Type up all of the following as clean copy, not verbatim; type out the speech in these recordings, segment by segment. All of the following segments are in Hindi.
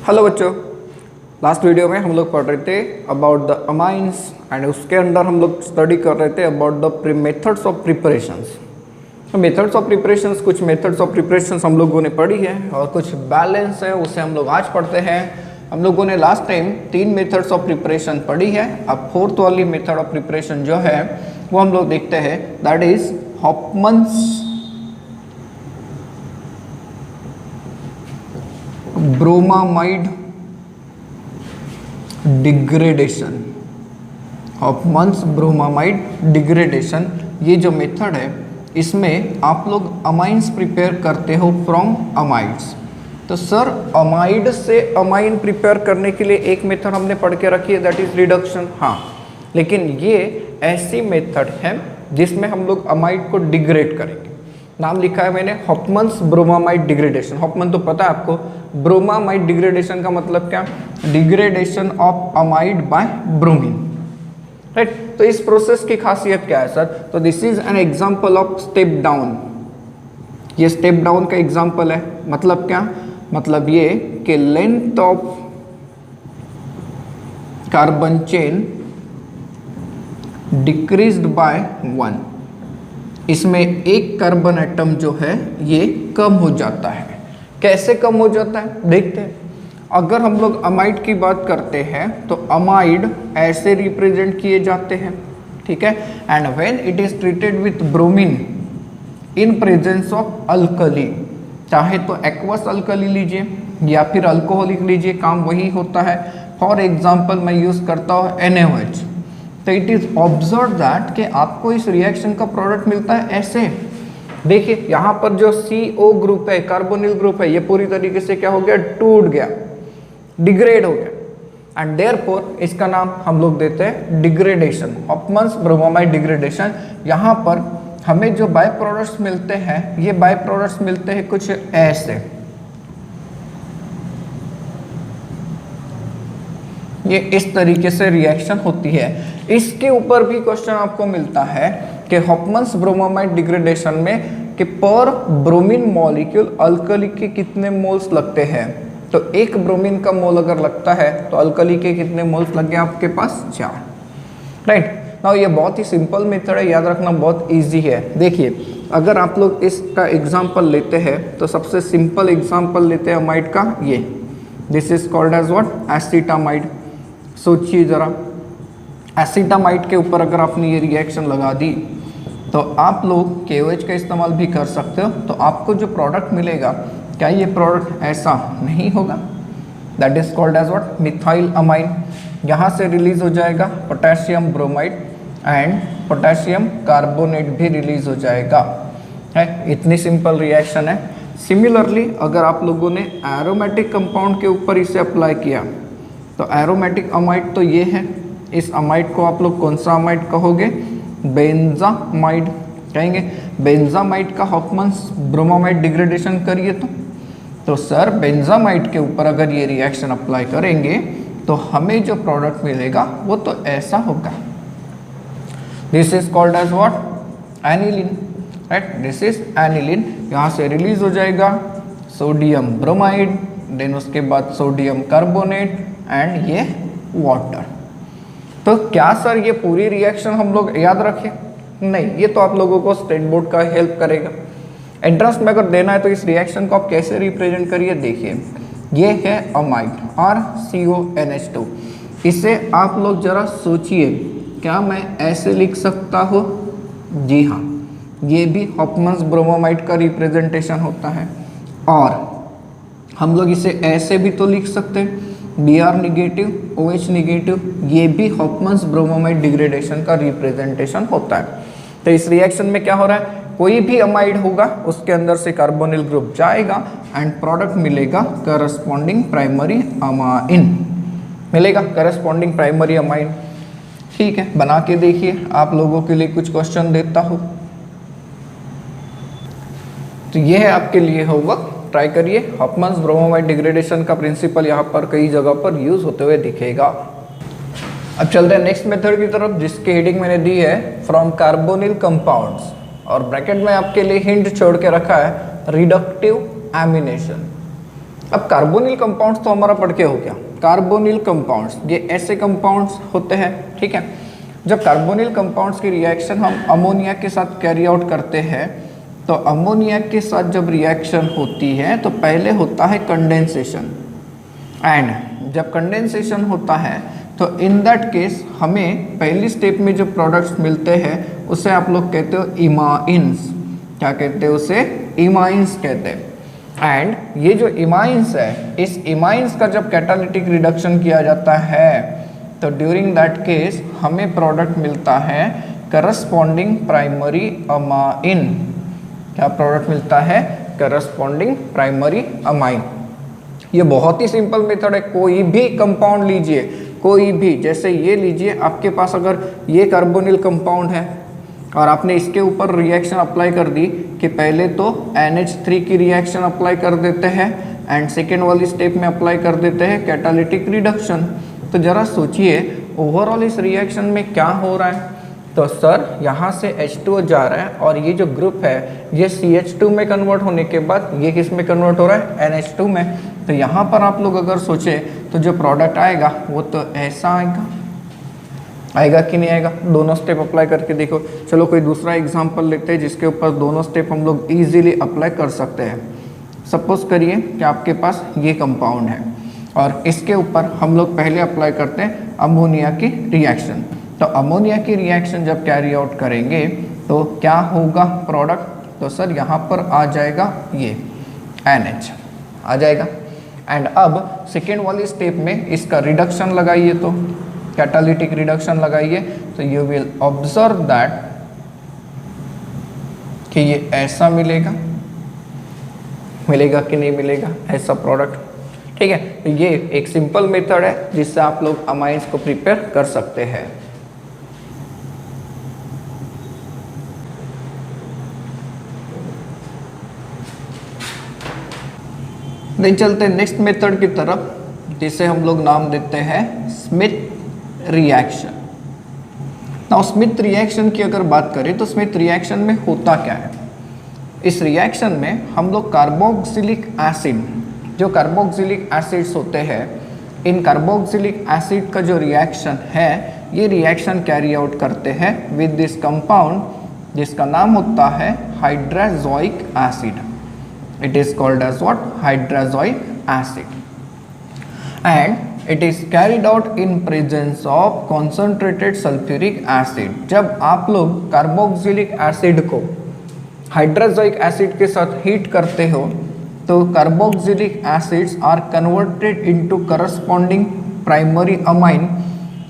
हेलो बच्चों, लास्ट वीडियो में हम लोग पढ़ रहे थे अबाउट द अमाइंस एंड उसके अंदर हम लोग स्टडी कर रहे थे about the methods of preparations. तो मेथड्स ऑफ प्रिपरेशंस, कुछ मेथड्स ऑफ प्रिपरेशंस हम लोगों ने पढ़ी है और कुछ बैलेंस है उसे हम लोग आज पढ़ते हैं। हम लोगों ने last time 3 methods of preparation पढ़ी है। अब 4th वाली मेथड ऑफ प्रिपरेशन जो है वो हम लोग देखते हैं, that is Hofmann's bromamide degradation. Hofmann's bromamide degradation, ये जो मेथड है इसमें आप लोग अमाइंस प्रिपेयर करते हो फ्रॉम अमाइड्स। तो सर अमाइड से अमाइन प्रिपेयर करने के लिए एक मेथड हमने पढ़ के रखी है, दैट इज रिडक्शन। हाँ, लेकिन ये ऐसी मेथड है जिसमें हम लोग अमाइड को डिग्रेड करेंगे। नाम लिखा है मैंने हॉफमन्स ब्रोमामाइड डिग्रेडेशन। हॉफमन तो पता है आपको, ब्रोमामाइड डिग्रेडेशन का मतलब क्या? Degradation of amide by bromine, right. तो इस प्रोसेस की खासियत क्या है सर? तो this is an example of step down. ये स्टेप डाउन का एग्जांपल है। मतलब क्या? मतलब ये कि length of carbon chain decreased by 1। इसमें एक कार्बन एटम जो है ये कम हो जाता है। कैसे कम हो जाता है देखते हैं। अगर हम लोग अमाइड की बात करते हैं तो अमाइड ऐसे रिप्रेजेंट किए जाते हैं, ठीक है। And when it is treated with bromine in presence of alkali, चाहे तो एक्वस अल्कली लीजिए या फिर अल्कोहलिक लीजिए, काम वही होता है। फॉर एग्जाम्पल मैं यूज करता हूँ NaOH। तो इट इज ऑब्जर्व दैट कि आपको इस रिएक्शन का प्रोडक्ट मिलता है ऐसे। देखिए यहाँ पर जो CO ग्रुप है, कार्बोनिल ग्रुप है, ये पूरी तरीके से क्या हो गया? टूट गया, डिग्रेड हो गया। एंड देयरफॉर इसका नाम हम लोग देते हैं डिग्रेडेशन, हॉफमन्स ब्रोमामाइड डिग्रेडेशन। यहाँ पर हमें जो बाय प्रोडक्ट्स मिलते हैं, ये बाय प्रोडक्ट्स मिलते हैं कुछ ऐसे। ये इस तरीके से रिएक्शन होती है। इसके ऊपर भी क्वेश्चन आपको मिलता है कि हॉफमन्स ब्रोमामाइड डिग्रेडेशन में कि पर ब्रोमीन मॉलिक्यूल अल्कली के कितने मोल्स लगते हैं। तो एक ब्रोमीन का मोल अगर लगता है तो अल्कली के कितने मोल्स लग गए आपके पास? 4, राइट। नाउ ये बहुत ही सिंपल मेथड है, याद रखना बहुत इजी है। देखिए अगर आप लोग इसका एग्जांपल लेते हैं तो सबसे सिंपल एग्जांपल लेते हैं अमाइड का। ये this is called as what? Acetamide. सोचिए जरा, एसिटामाइड के ऊपर अगर आपने ये रिएक्शन लगा दी तो आप लोग KOH का इस्तेमाल भी कर सकते हो। तो आपको जो प्रोडक्ट मिलेगा, क्या ये प्रोडक्ट ऐसा नहीं होगा? That is called as what? Methyl amine. यहाँ से रिलीज हो जाएगा potassium bromide and potassium carbonate भी रिलीज हो जाएगा, है। इतनी सिंपल रिएक्शन है। सिमिलरली अगर आप लोगों ने एरोमेटिक कंपाउंड के ऊपर इसे अप्लाई किया तो एरोमेटिक अमाइड तो ये है। इस अमाइड को आप लोग कौन सा अमाइड कहोगे? बेंजामाइड कहेंगे। बेंजामाइड का हॉफमन्स ब्रोमामाइड डिग्रेडेशन करिए तो सर बेंजामाइड के ऊपर अगर ये रिएक्शन अप्लाई करेंगे तो हमें जो प्रोडक्ट मिलेगा वो तो ऐसा होगा। This is called as what? Aniline, right. This is aniline. यहाँ से रिलीज हो जाएगा सोडियम ब्रोमाइड, देन उसके बाद सोडियम कार्बोनेट एंड ये वाटर। तो क्या सर ये पूरी रिएक्शन हम लोग याद रखें? नहीं, ये तो आप लोगों को स्टेट बोर्ड का हेल्प करेगा। एंट्रेंस में अगर देना है तो इस रिएक्शन को आप कैसे रिप्रेजेंट करिए। देखिए ये है अमाइड RCONH2। इसे आप लोग जरा सोचिए, क्या मैं ऐसे लिख सकता हूँ? जी हाँ, ये भी हॉफमन्स ब्रोमामाइड का रिप्रेजेंटेशन होता है। और हम लोग इसे ऐसे भी तो लिख सकते हैं, Br निगेटिव OH निगेटिव। ये भी हॉफमन्स ब्रोमामाइड डिग्रेडेशन का रिप्रेजेंटेशन होता है। तो इस रिएक्शन में क्या हो रहा है? कोई भी अमाइड होगा उसके अंदर से कार्बोनिल ग्रुप जाएगा एंड प्रोडक्ट मिलेगा करस्पॉन्डिंग प्राइमरी अमाइन, मिलेगा करस्पॉन्डिंग प्राइमरी अमाइन। ठीक है, बना के देखिए। आप लोगों के लिए कुछ क्वेश्चन देता हूँ। तो ये है आपके लिए होमवर्क, ट्राई करिए। हॉफमन्स ब्रोमामाइड डिग्रेडेशन का प्रिंसिपल यहाँ पर कई जगह पर यूज होते हुए दिखेगा। अब चलते हैं नेक्स्ट मेथड की तरफ, जिसकी हेडिंग मैंने दी है फ्रॉम कार्बोनिल कंपाउंड्स, और ब्रैकेट में आपके लिए हिंट छोड़ के रखा है रिडक्टिव एमिनेशन। अब कार्बोनिल कंपाउंड्स तो हमारा पढ़ के हो गया। कार्बोनिल कंपाउंड्स ये ऐसे कंपाउंड्स होते हैं, ठीक है। जब कार्बोनिल कंपाउंड्स की रिएक्शन हम अमोनिया के साथ कैरी आउट करते हैं, तो अमोनिया के साथ जब रिएक्शन होती है तो पहले होता है कंडेंसेशन, एंड जब कंडेंसेशन होता है तो इन दैट केस हमें पहली स्टेप में जो प्रोडक्ट्स मिलते हैं उसे आप लोग कहते हो इमाइंस। क्या कहते हैं उसे? इमाइंस कहते हैं। एंड ये जो इमाइंस है, इस इमाइंस का जब कैटालिटिक रिडक्शन किया जाता है तो ड्यूरिंग दैट केस हमें प्रोडक्ट मिलता है करस्पॉन्डिंग प्राइमरी अमाइन। क्या प्रोडक्ट मिलता है? Corresponding primary amine. ये बहुत ही सिंपल मेथड है। कोई भी कंपाउंड लीजिए, कोई भी, जैसे ये लीजिए, आपके पास अगर ये कार्बोनिल कंपाउंड है और आपने इसके ऊपर रिएक्शन अप्लाई कर दी कि पहले तो NH3 की रिएक्शन अप्लाई कर देते हैं एंड सेकेंड वाली स्टेप में अप्लाई कर देते हैं कैटालिटिक रिडक्शन, तो जरा सोचिए ओवरऑल इस रिएक्शन में क्या हो रहा है। तो सर यहाँ से H2O जा रहा है और ये जो ग्रुप है ये CH2 में कन्वर्ट होने के बाद ये किस में कन्वर्ट हो रहा है? NH2 में। तो यहाँ पर आप लोग अगर सोचे तो जो प्रोडक्ट आएगा वो तो ऐसा आएगा कि नहीं आएगा? दोनों स्टेप अप्लाई करके देखो। चलो कोई दूसरा एग्जांपल लेते हैं जिसके ऊपर दोनों स्टेप हम लोग इजीली अप्लाई कर सकते हैं। सपोज करिए कि आपके पास ये कंपाउंड है और इसके ऊपर हम लोग पहले अप्लाई करते हैं अमोनिया की रिएक्शन। तो अमोनिया की रिएक्शन जब कैरी आउट करेंगे तो क्या होगा प्रोडक्ट? तो सर यहाँ पर आ जाएगा ये NH आ जाएगा। एंड अब सेकेंड वाली स्टेप में इसका रिडक्शन लगाइए, तो कैटालिटिक रिडक्शन लगाइए, तो यू विल ऑब्जर्व दैट कि ये ऐसा मिलेगा कि नहीं मिलेगा, ऐसा प्रोडक्ट, ठीक है। तो ये एक सिंपल मेथड है जिससे आप लोग अमाइंस को प्रिपेयर कर सकते हैं। देन चलते हैं नेक्स्ट मेथड की तरफ, जिसे हम लोग नाम देते हैं Smith reaction. Now Smith reaction की अगर बात करें तो स्मिथ रिएक्शन में होता क्या है? इस रिएक्शन में हम लोग कार्बोक्सिलिक एसिड, जो कार्बोक्सिलिक एसिड्स होते हैं, इन कार्बोक्सिलिक एसिड का जो रिएक्शन है ये रिएक्शन कैरी आउट करते हैं विद दिस कंपाउंड जिसका नाम होता है hydrazoic acid. It is called as what? Hydrazoic acid, and it is carried out in presence of concentrated sulfuric acid। जब आप लोग कार्बोक्सिलिक एसिड को हाइड्राजोइक एसिड के साथ हीट करते हो तो carboxylic acids are converted into corresponding primary amine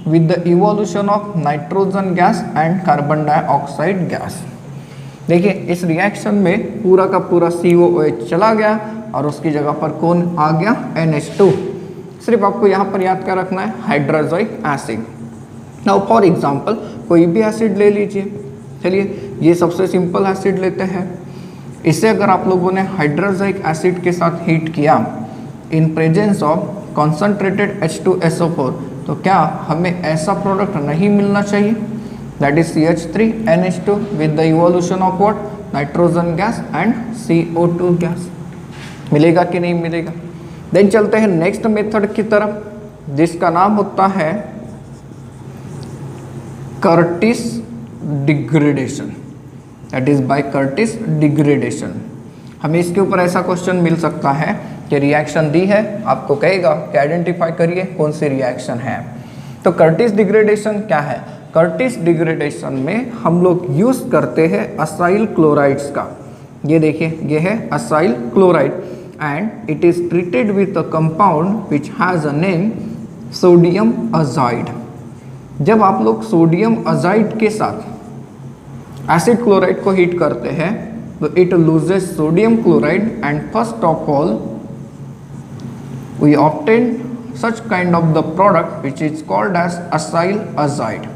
with the evolution of nitrogen gas and carbon dioxide gas. देखिए इस रिएक्शन में पूरा का पूरा COOH चला गया और उसकी जगह पर कौन आ गया? NH2। सिर्फ आपको यहाँ पर याद क्या रखना है? Hydrazoic acid. Now for example कोई भी एसिड ले लीजिए, चलिए ये सबसे सिंपल एसिड लेते हैं। इसे अगर आप लोगों ने हाइड्राजोइक एसिड के साथ हीट किया in presence of concentrated H2SO4 तो क्या हमें ऐसा प्रोडक्ट नहीं मिलना चाहिए? That is CH3 NH2 with the evolution of what? Nitrogen gas and CO2 gas. मिलेगा कि नहीं मिलेगा? देन चलते हैं नेक्स्ट मेथड की तरफ जिसका नाम होता है Curtis degradation. That is by Curtis degradation. हमें इसके ऊपर ऐसा क्वेश्चन मिल सकता है कि रिएक्शन दी है, आपको कहेगा कि आइडेंटिफाई करिए कौन सी रिएक्शन है। तो कर्टिस डिग्रेडेशन क्या है? कर्टिस डिग्रेडेशन में हम लोग यूज करते हैं असाइल क्लोराइड्स का। ये देखिए ये है acyl chloride and it is treated with a compound which has a name sodium azide. जब आप लोग सोडियम अजाइड के साथ एसिड क्लोराइड को हीट करते हैं तो it loses sodium chloride and first of all we obtain such kind of the product which is called as acyl azide.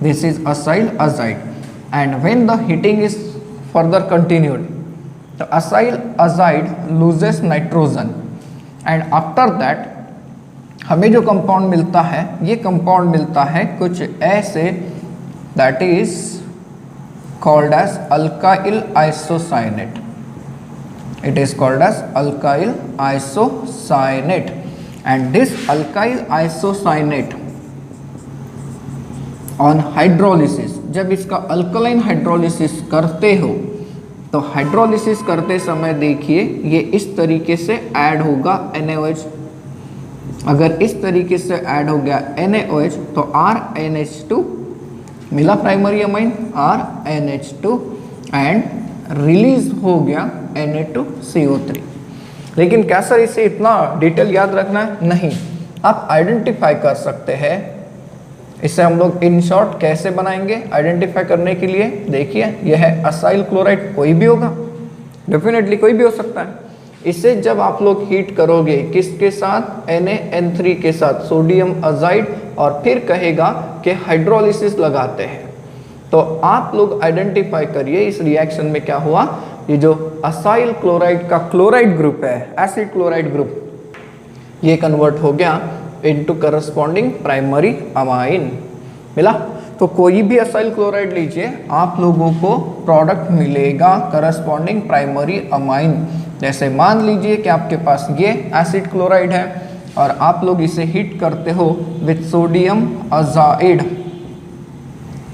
This is acyl azide, and when the heating is further continued the acyl azide loses nitrogen and after that हमें जो कंपाउंड मिलता है ये कंपाउंड मिलता है कुछ ऐसे, that is called as alkyl isocyanate। It is called as alkyl isocyanate, and this alkyl isocyanate on hydrolysis, जब इसका अल्कलाइन हाइड्रोलिसिस करते हो तो हाइड्रोलिसिस करते समय देखिए ये इस तरीके से ऐड होगा NaOH। अगर इस तरीके से ऐड हो गया NaOH तो RNH2 मिला primary amine RNH2 and release हो गया Na2CO3। लेकिन क्या सर इसे इतना डिटेल याद रखना है? नहीं, आप आइडेंटिफाई कर सकते हैं। इसे हम लोग इन शॉर्ट कैसे बनाएंगे आइडेंटिफाई करने के लिए? देखिए यह है असाइल क्लोराइड, कोई भी होगा, डेफिनेटली कोई भी हो सकता है। इसे जब आप लोग हीट करोगे किसके साथ? NaN3 के साथ, सोडियम अजाइड, और फिर कहेगा कि हाइड्रोलिसिस लगाते हैं। तो आप लोग आइडेंटिफाई करिए इस रिएक्शन में क्या हुआ। ये जो असाइल क्लोराइड का क्लोराइड ग्रुप है, एसिड क्लोराइड ग्रुप, ये कन्वर्ट हो गया इनटू करस्पॉन्डिंग प्राइमरी अमाइन। मिला? तो कोई भी असाइल क्लोराइड लीजिए, आप लोगों को प्रोडक्ट मिलेगा करस्पॉन्डिंग प्राइमरी अमाइन। जैसे मान लीजिए कि आपके पास ये एसिड क्लोराइड है और आप लोग इसे हीट करते हो with sodium azide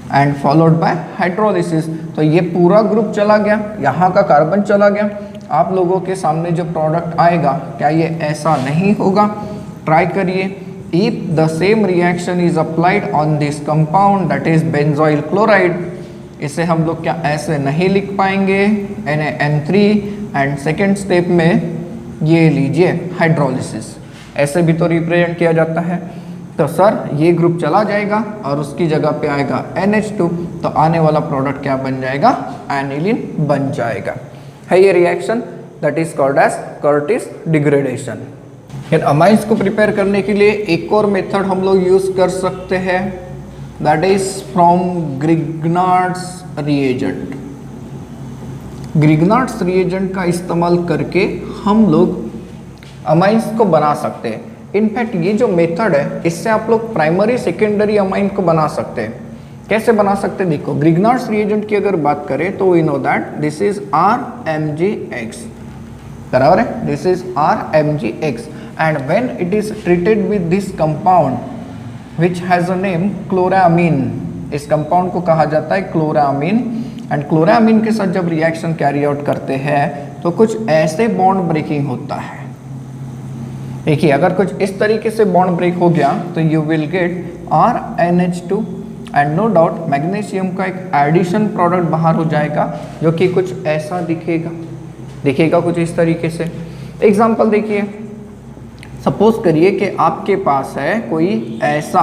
and followed by hydrolysis, तो ये पूरा ग्रुप चला गया, यहाँ का कार्बन चला गया। आप लोगों के सामने जो प्रोडक्ट आएगा, क्या ये ऐसा नहीं होगा? ट्राई करिए। If the same reaction is applied on this compound that is benzoyl chloride, इसे हम लोग क्या ऐसे नहीं लिख पाएंगे NaN3 एंड सेकेंड स्टेप में ये लीजिए हाइड्रोलिसिस, ऐसे भी तो रिप्रेजेंट किया जाता है। तो सर ये ग्रुप चला जाएगा और उसकी जगह पे आएगा NH2, तो आने वाला प्रोडक्ट क्या बन जाएगा? एनिलीन बन जाएगा। है ये reaction that is called as Curtius degradation. इन अमाइंस को प्रिपेयर करने के लिए एक और मेथड हम लोग यूज कर सकते हैं, that is from Grignard's reagent. Grignard's reagent का इस्तेमाल करके हम लोग अमाइंस को बना सकते हैं। इनफैक्ट ये जो मेथड है इससे आप लोग प्राइमरी सेकेंडरी अमाइन को बना सकते हैं। कैसे बना सकते हैं? देखो, ग्रिग्नार्ड्स रिएजेंट की अगर बात करें तो we know that this is RMgX, बराबर है, this is RMgX, and when it is treated with this compound which has a name chloramine, इस कंपाउंड को कहा जाता है क्लोरामीन, एंड क्लोरामीन के साथ जब रिएक्शन कैरी आउट करते हैं तो कुछ ऐसे बॉन्ड ब्रेकिंग होता है। देखिए अगर कुछ इस तरीके से बॉन्ड ब्रेक हो गया तो you will get RNH2 and no doubt magnesium का एक एडिशन प्रोडक्ट बाहर हो जाएगा जो कि कुछ ऐसा दिखेगा कुछ इस तरीके से। एग्जाम्पल देखिए, सपोज करिए कि आपके पास है कोई ऐसा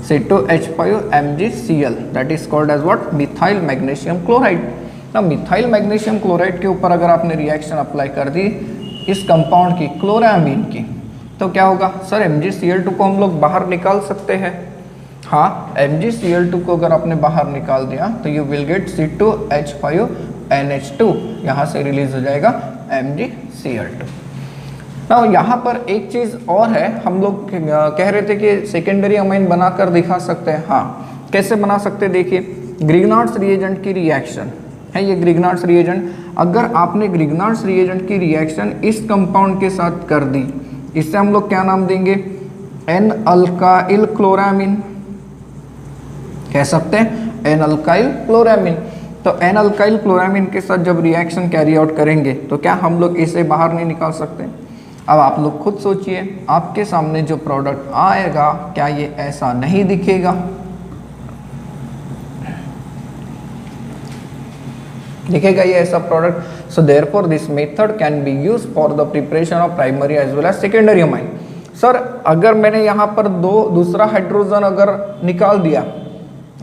C2H5MgCl that is called as what? Methyl magnesium chloride. ना मिथाइल मैग्नीशियम क्लोराइड के ऊपर अगर आपने रिएक्शन अप्लाई कर दी इस कंपाउंड की, क्लोरामीन की, तो क्या होगा? सर MgCl2 को हम लोग बाहर निकाल सकते हैं। हाँ, MgCl2 को अगर आपने बाहर निकाल दिया तो यू विल गेट C2H5NH2, यहाँ से रिलीज हो जाएगा MgCl2। ना यहाँ पर एक चीज़ और है, हम लोग कह रहे थे कि सेकेंडरी अमाइन बनाकर दिखा सकते हैं। हाँ, कैसे बना सकते हैं? देखिए, ग्रिग्नार्ड्स रिएजेंट की रिएक्शन है ये ग्रिग्नार्ड्स रिएजेंट। अगर आपने ग्रिग्नार्ड्स रिएजेंट की रिएक्शन इस कंपाउंड के साथ कर दी, इससे हम लोग क्या नाम देंगे? N-अल्काइल क्लोरामीन कह सकते हैं, N-अल्काइल क्लोरामीन। तो N-अल्काइल क्लोरामीन के साथ जब रिएक्शन कैरी आउट करेंगे तो क्या हम लोग इसे बाहर नहीं निकाल सकते? अब आप लोग खुद सोचिए, आपके सामने जो प्रोडक्ट आएगा क्या ये ऐसा नहीं दिखेगा? दिखेगा ये ऐसा product. So therefore this method can be used for the preparation of primary as well as secondary amine. Sir अगर मैंने यहाँ पर दूसरा हाइड्रोजन अगर निकाल दिया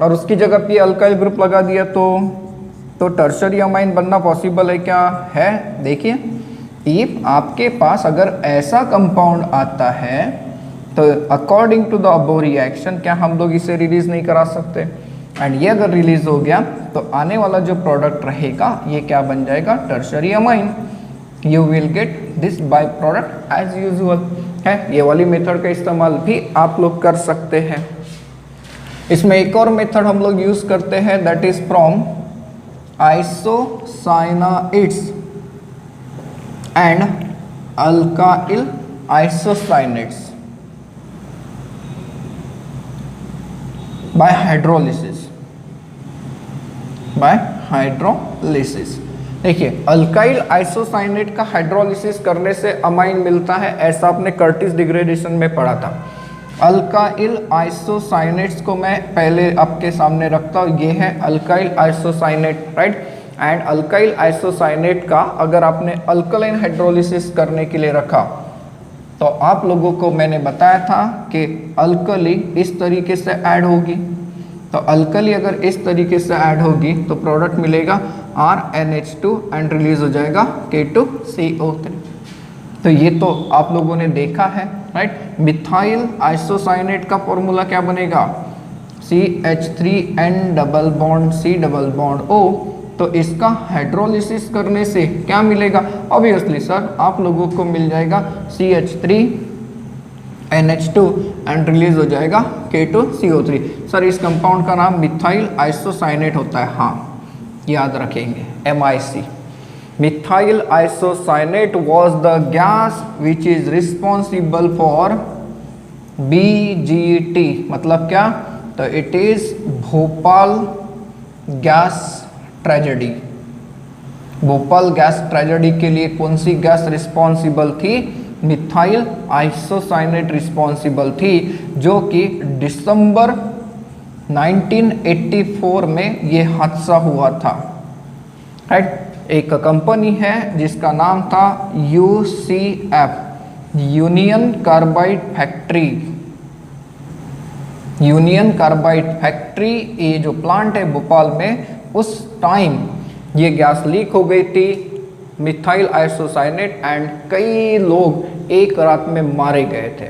और उसकी जगह पे अल्काइल ग्रुप लगा दिया तो टर्शरी अमाइन बनना पॉसिबल है क्या? है। देखिए, इफ आपके पास अगर ऐसा कंपाउंड आता है तो according to the above reaction क्या हम लोग इसे रिलीज नहीं करा सकते? एंड ये अगर रिलीज हो गया तो आने वाला जो प्रोडक्ट रहेगा ये क्या बन जाएगा? Tertiary amine. You will get this by product as usual. है, ये वाली मेथड का इस्तेमाल भी आप लोग कर सकते हैं। इसमें एक और मेथड हम लोग यूज करते हैं that is from isocyanides. And alkyl isocyanates by hydrolysis. देखिए अल्काइल आइसोसाइनेट का हाइड्रोलिसिस करने से अमाइन मिलता है, ऐसा आपने कर्टिस डिग्रेडेशन में पढ़ा था। अल्काइल आइसोसाइनेट्स को मैं पहले आपके सामने रखता हूँ, ये है alkyl isocyanate, right. And alkyl isocyanate का अगर आपने अल्कलाइन हाइड्रोलिसिस करने के लिए रखा तो आप लोगों को मैंने बताया था कि अल्कली इस तरीके से ऐड होगी। तो अल्कली अगर इस तरीके से ऐड होगी तो प्रोडक्ट मिलेगा RNH2 एंड रिलीज हो जाएगा K2CO3। तो ये तो आप लोगों ने देखा है, राइट। मिथाइल आइसोसाइनेट का फॉर्मूला क्या बनेगा? CH3N double bond C double bond O। तो इसका हाइड्रोलिसिस करने से क्या मिलेगा? ऑब्वियसली सर आप लोगों को मिल जाएगा CH3NH2 एंड रिलीज हो जाएगा K2CO3। सर इस कंपाउंड का नाम मिथाइल आइसोसाइनेट होता है, हाँ याद रखेंगे, MIC। Methyl isocyanate was the gas which is responsible for BGT। मतलब क्या? तो it is Bhopal gas tragedy. Bhopal gas tragedy के लिए कौन सी गैस रिस्पॉन्सिबल थी? मिथाइल आइसोसाइनेट रिस्पॉन्सिबल थी, जो कि दिसंबर 1984 में ये हादसा हुआ था, राइट। एक कंपनी है जिसका नाम था UCF, union carbide factory. Union carbide factory, ये जो प्लांट है भोपाल में, उस टाइम ये गैस लीक हो गई थी, मिथाइल आइसोसाइनेट, एंड कई लोग एक रात में मारे गए थे।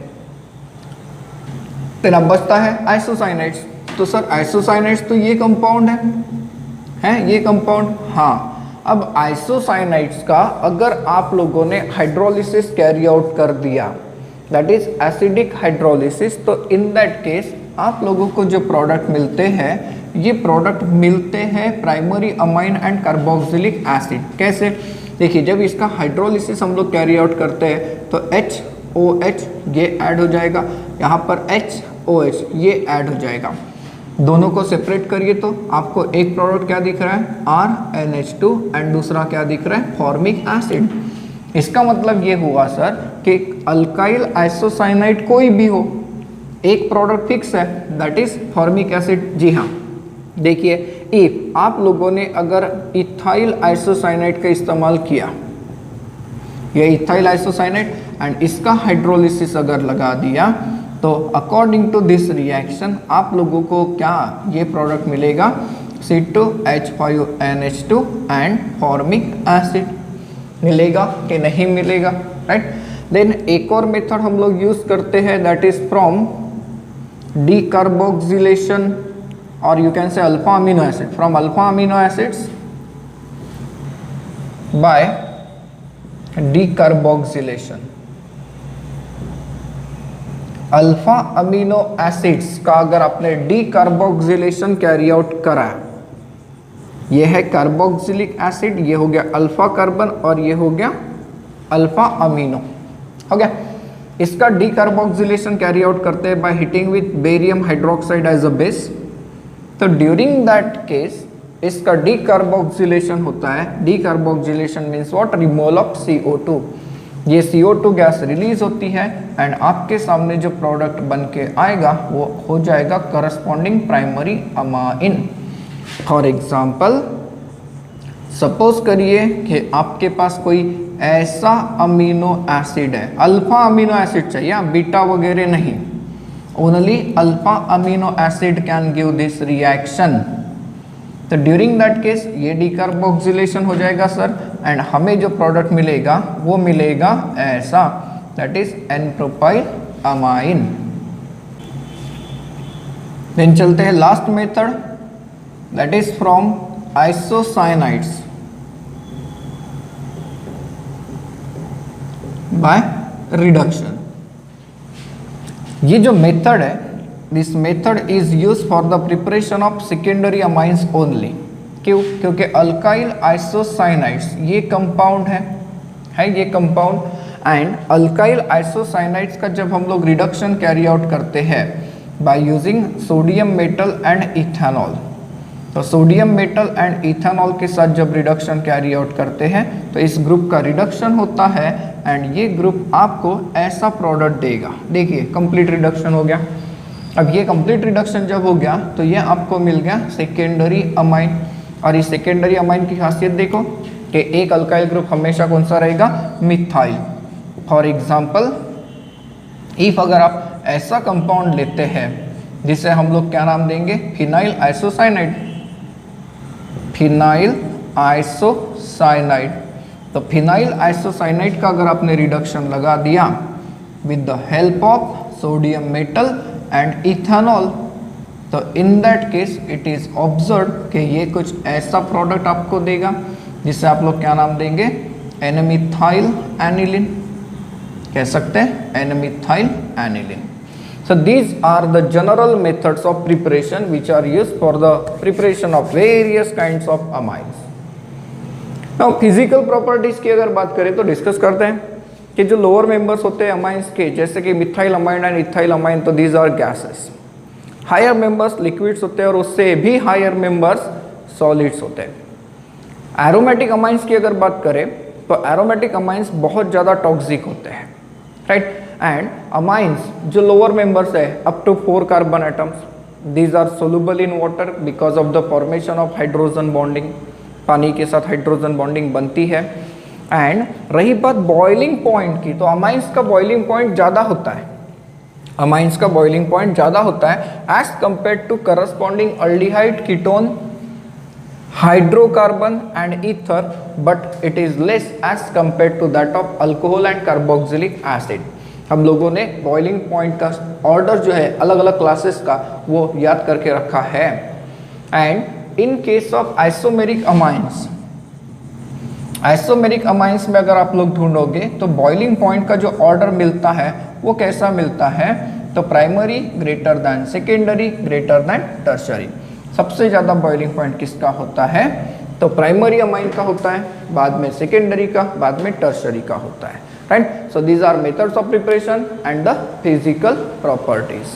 फिर अब बचता है आइसोसाइनेट्स। तो सर आइसोसाइनेट्स तो ये कंपाउंड है ये कंपाउंड, हाँ। अब आइसोसाइनेट्स का अगर आप लोगों ने हाइड्रोलिसिस कैरी आउट कर दिया, दैट इज एसिडिक हाइड्रोलिसिस, तो इन दैट केस आप लोगों को जो प्रोडक्ट मिलते हैं, ये प्रोडक्ट मिलते हैं primary amine and carboxylic acid. कैसे? देखिए जब इसका हाइड्रोलिसिस हम लोग कैरी आउट करते हैं तो HOH ये ऐड हो जाएगा, यहाँ पर HOH ये ऐड हो जाएगा। दोनों को सेपरेट करिए तो आपको एक प्रोडक्ट क्या दिख रहा है? RNH2 एंड दूसरा क्या दिख रहा है? Formic acid. इसका मतलब ये हुआ सर कि अल्काइल आइसोसाइनाइड कोई भी हो, एक प्रोडक्ट फिक्स है, दैट इज फॉर्मिक एसिड। जी हाँ, देखिए इफ आप लोगों ने अगर इथाइल आइसोसाइनाइड का इस्तेमाल किया, ये इथाइल आइसोसाइनाइड, एंड इसका हाइड्रोलिसिस अगर लगा दिया, तो अकॉर्डिंग टू दिस रिएक्शन आप लोगों को क्या ये प्रोडक्ट मिलेगा? C2H5NH2 एंड फॉर्मिक एसिड मिलेगा कि नहीं मिलेगा, राइट। देन एक और मेथड हम लोग यूज करते हैं, दैट इज फ्रॉम डीकार्बोक्सिलेशन, और you can say alpha amino acid, from alpha amino acids bye decarboxylation. Alpha amino acids का अगर आपने डीकार्बोक्सिलेशन कैरी आउट करा, ये है कार्बोक्सिलिक एसिड, ये हो गया अल्फा कार्बन और ये हो गया अल्फा अमीनो, हो गया। इसका डीकार्बोक्सिलेशन कैरी आउट करते हैं by heating with barium hydroxide as a base. तो ड्यूरिंग दैट केस इसका डीकार्बोक्सिलेशन होता है। Decarboxylation means what? Removal of CO2। ये CO2 गैस रिलीज होती है एंड आपके सामने जो प्रोडक्ट बन के आएगा वो हो जाएगा corresponding primary amine. For example suppose करिए कि आपके पास कोई ऐसा अमीनो एसिड है, अल्फा अमीनो एसिड चाहिए, बीटा वगैरह नहीं, only alpha amino acid can give this reaction. तो ड्यूरिंग दैट केस ये डीकार्बोक्सिलेशन हो जाएगा सर, एंड हमें जो प्रोडक्ट मिलेगा वो मिलेगा ऐसा, दैट इज N-प्रोपाइल अमाइन। देन चलते हैं last method, that is from isocyanides by reduction. ये जो मेथड है, this method is use for the preparation of secondary amines only. क्यों? क्योंकि अल्काइल आइसोसाइनाइड्स ये कंपाउंड है, है ये कंपाउंड। एंड अल्काइल आइसोसाइनाइड्स का जब हम लोग रिडक्शन कैरी आउट करते हैं by using sodium metal and ethanol, तो सोडियम मेटल एंड इथेनॉल के साथ जब रिडक्शन कैरी आउट करते हैं तो इस ग्रुप का रिडक्शन होता है एंड ये ग्रुप आपको ऐसा प्रोडक्ट देगा। देखिए कंप्लीट रिडक्शन हो गया। अब ये कंप्लीट रिडक्शन जब हो गया तो ये आपको मिल गया सेकेंडरी अमाइन। और इस सेकेंडरी अमाइन की खासियत देखो कि एक अल्काइल ग्रुप हमेशा कौन सा रहेगा, मिथाइल। फॉर एग्जाम्पल इफ अगर आप ऐसा कंपाउंड लेते हैं जिसे हम लोग क्या नाम देंगे, फिनाइल आइसोसाइनाइड, फिनाइल आइसोसाइनाइड। तो फिनाइल आइसोसाइनाइड का अगर आपने रिडक्शन लगा दिया with the help of sodium metal and ethanol, तो in that case it is observe कि ये कुछ ऐसा प्रोडक्ट आपको देगा जिसे आप लोग क्या नाम देंगे, एन-मिथाइल एनिलीन, कह सकते हैं N-methyl aniline. So these are the general methods of preparation which are used for the preparation of various kinds of amines. Now physical properties की अगर बात करें तो डिस्कस करते हैं कि जो लोअर मेंबर्स होते हैं अमाइंस के, जैसे कि methyl amine and ethyl amine, तो these are gases. Higher members liquids होते हैं और उससे भी हायर मेंबर्स सॉलिड्स होते हैं। एरोमेटिक अमाइंस की अगर बात करें तो एरोमेटिक अमाइंस बहुत ज़्यादा टॉक्सिक होते हैं, राइट। एंड अमाइंस जो लोअर मेंबर्स है up to 4 carbon atoms, these are soluble in water because of the formation of hydrogen bonding, पानी के साथ हाइड्रोजन बॉन्डिंग बनती है। एंड रही बात बॉइलिंग पॉइंट की, तो अमाइंस का बॉइलिंग पॉइंट ज़्यादा होता है, अमाइंस का बॉइलिंग पॉइंट ज़्यादा होता है as compare to corresponding aldehyde, ketone, hydrocarbon and ether, but it is less as compare to that of alcohol and carboxylic acid. हम लोगों ने बॉइलिंग पॉइंट का ऑर्डर जो है अलग अलग क्लासेस का वो याद करके रखा है। And in case of isomeric amines, isomeric amines में अगर आप लोग ढूंढोगे तो बॉइलिंग पॉइंट का जो ऑर्डर मिलता है वो कैसा मिलता है, तो primary greater than secondary greater than tertiary. सबसे ज़्यादा बॉइलिंग पॉइंट किसका होता है, तो प्राइमरी अमाइन का होता है, बाद में सेकेंडरी का, बाद में टर्शरी का होता है, right? So these are methods of preparation and the physical properties.